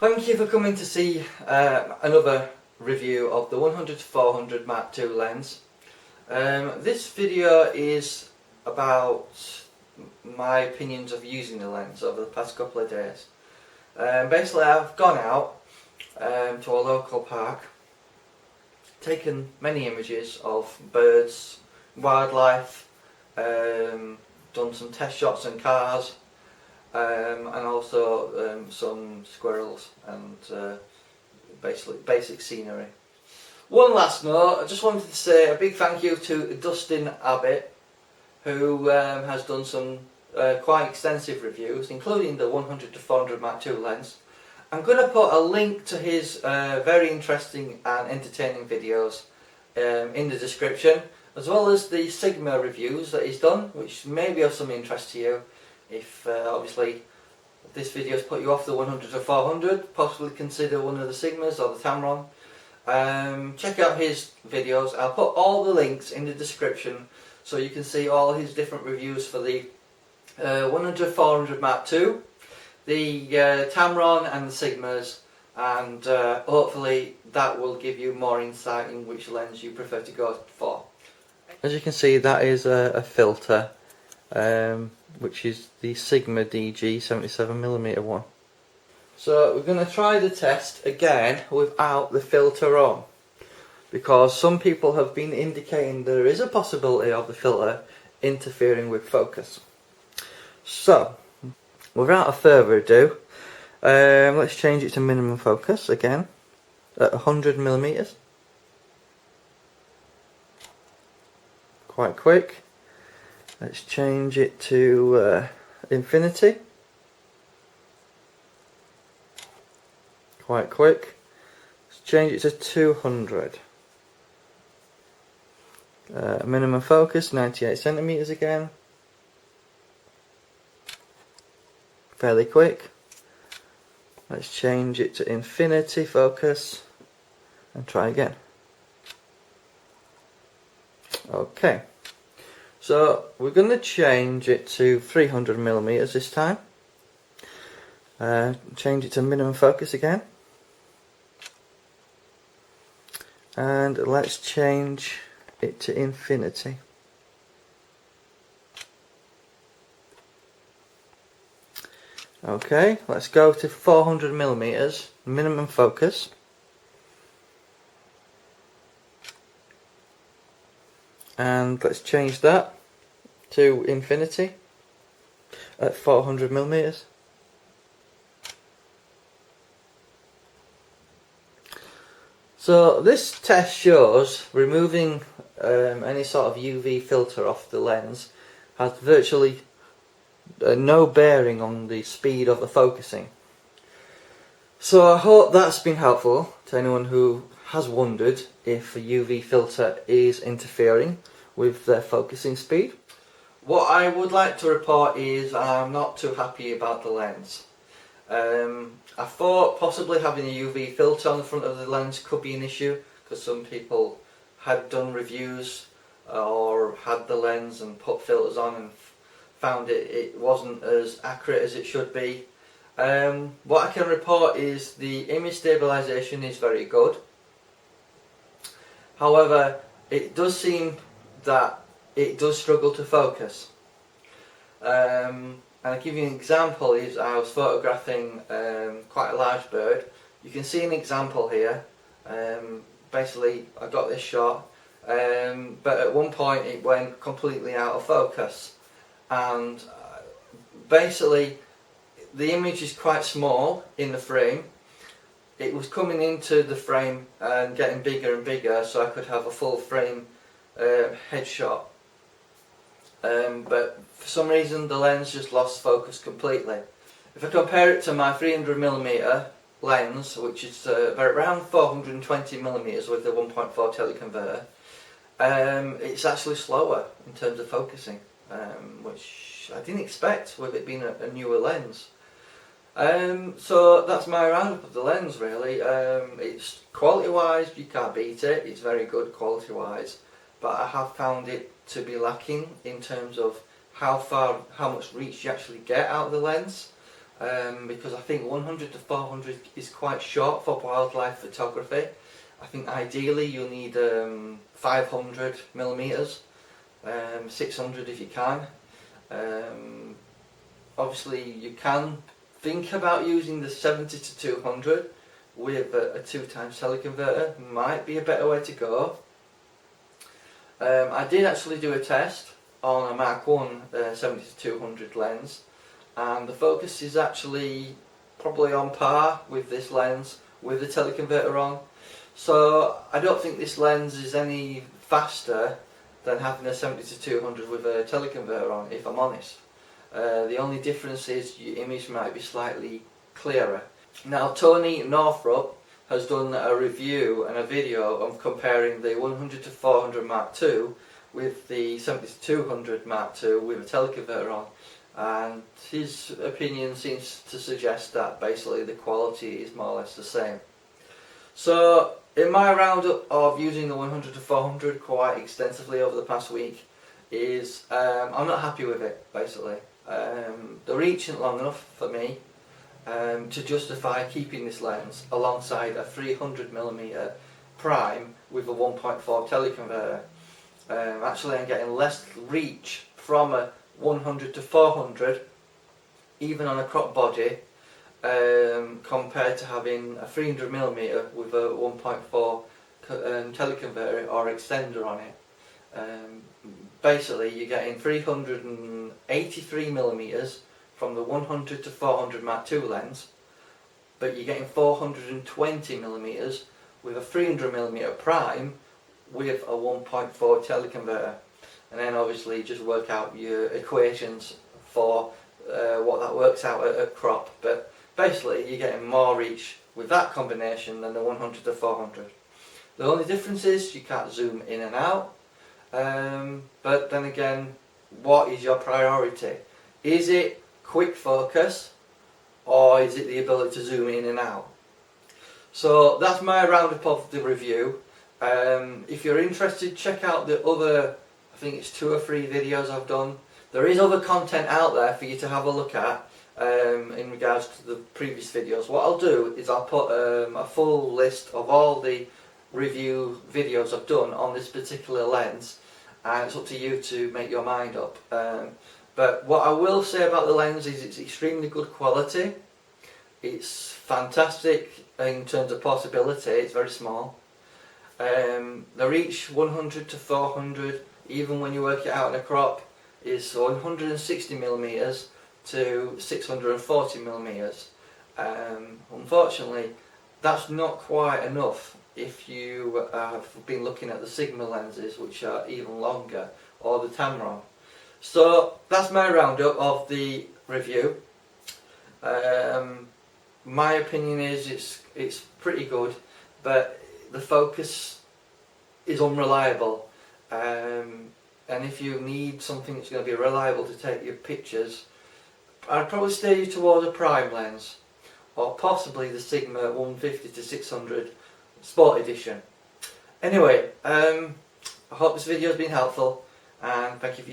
Thank you for coming to see another review of the 100-400 Mark II lens. This video is about my opinions of using the lens over the past couple of days. Basically, I've gone out to a local park, taken many images of birds, wildlife, done some test shots on cars, and also some squirrels and basically basic scenery. One last note, I just wanted to say a big thank you to Dustin Abbotts, who has done some quite extensive reviews, including the 100-400 Mark II lens. I'm going to put a link to his very interesting and entertaining videos in the description, as well as the Sigma reviews that he's done, which may be of some interest to you. If obviously this video has put you off the 100-400, possibly consider one of the Sigmas or the Tamron. Check out his videos. I'll put all the links in the description so you can see all his different reviews for the 100-400 Mark II, the Tamron and the Sigmas, and hopefully that will give you more insight in which lens you prefer to go for. As you can see, that is a filter, which is the Sigma DG 77mm one. So we're going to try the test again without the filter on, because some people have been indicating there is a possibility of the filter interfering with focus. So without further ado, let's change it to minimum focus again at 100mm. Quite quick. Let's change it to infinity. Quite quick. Let's change it to 200. Minimum focus 98cm again. Fairly quick. Let's change it to infinity focus and try again. Okay. So we're going to change it to 300mm this time. Change it to minimum focus again. And let's change it to infinity. Okay, let's go to 400mm minimum focus. And let's change that to infinity at 400mm. So this test shows removing any sort of UV filter off the lens has virtually no bearing on the speed of the focusing. So I hope that's been helpful to anyone who has wondered if a UV filter is interfering with their focusing speed. What I would like to report is I'm not too happy about the lens. I thought possibly having a UV filter on the front of the lens could be an issue, because some people had done reviews or had the lens and put filters on and found it wasn't as accurate as it should be. What I can report is the image stabilization is very good. However, it does seem that it does struggle to focus. And I'll give you an example. Is I was photographing quite a large bird. You can see an example here. Basically, I got this shot, but at one point it went completely out of focus, and basically the image is quite small in the frame. It was coming into the frame and getting bigger and bigger, so I could have a full frame headshot. But for some reason the lens just lost focus completely. If I compare it to my 300mm lens, which is around 420mm with the 1.4 teleconverter, it's actually slower in terms of focusing, which I didn't expect with it being a newer lens. So that's my roundup of the lens really. It's quality wise, you can't beat it, it's very good quality wise, but I have found it to be lacking in terms of how much reach you actually get out of the lens. because I think 100 to 400 is quite short for wildlife photography. I think ideally you'll need 500 millimeters, 600 if you can. Obviously you can think about using the 70 to 200 with a 2x teleconverter. Might be a better way to go. I did actually do a test on a Mark 1 70 to 200 lens, and the focus is actually probably on par with this lens with the teleconverter on. So I don't think this lens is any faster than having a 70 to 200 with a teleconverter on, if I'm honest. The only difference is your image might be slightly clearer. Now Tony Northrup has done a review and a video of comparing the 100 to 400 Mark II with the 70 to 200 Mark II with a teleconverter on, and his opinion seems to suggest that basically the quality is more or less the same. So in my roundup of using the 100 to 400 quite extensively over the past week is I'm not happy with it basically. The reach isn't long enough for me to justify keeping this lens alongside a 300mm prime with a 1.4 teleconverter. Actually I'm getting less reach from a 100 to 400 even on a crop body compared to having a 300mm with a 1.4 teleconverter or extender on it. Basically you're getting 383mm from the 100 to 400 Mark II lens, but you're getting 420mm with a 300mm prime with a 1.4 teleconverter, and then obviously just work out your equations for what that works out at crop. But basically you're getting more reach with that combination than the 100 to 400. The only difference is you can't zoom in and out, but then again, what is your priority? Is it quick focus, or is it the ability to zoom in and out? So that's my roundup of the review. If you're interested, check out the other, I think it's 2 or 3 videos I've done. There is other content out there for you to have a look at in regards to the previous videos. What I'll do is I'll put a full list of all the review videos I've done on this particular lens, and it's up to you to make your mind up. But what I will say about the lens is it's extremely good quality. It's fantastic in terms of portability, it's very small. The reach 100 to 400, even when you work it out in a crop, is 160mm to 640mm. Unfortunately, that's not quite enough if you have been looking at the Sigma lenses, which are even longer, or the Tamron. So that's my roundup of the review. My opinion is it's pretty good, but the focus is unreliable. And if you need something that's going to be reliable to take your pictures, I'd probably steer you towards a prime lens, or possibly the Sigma 150 to 600 Sport Edition. Anyway, I hope this video has been helpful, and thank you for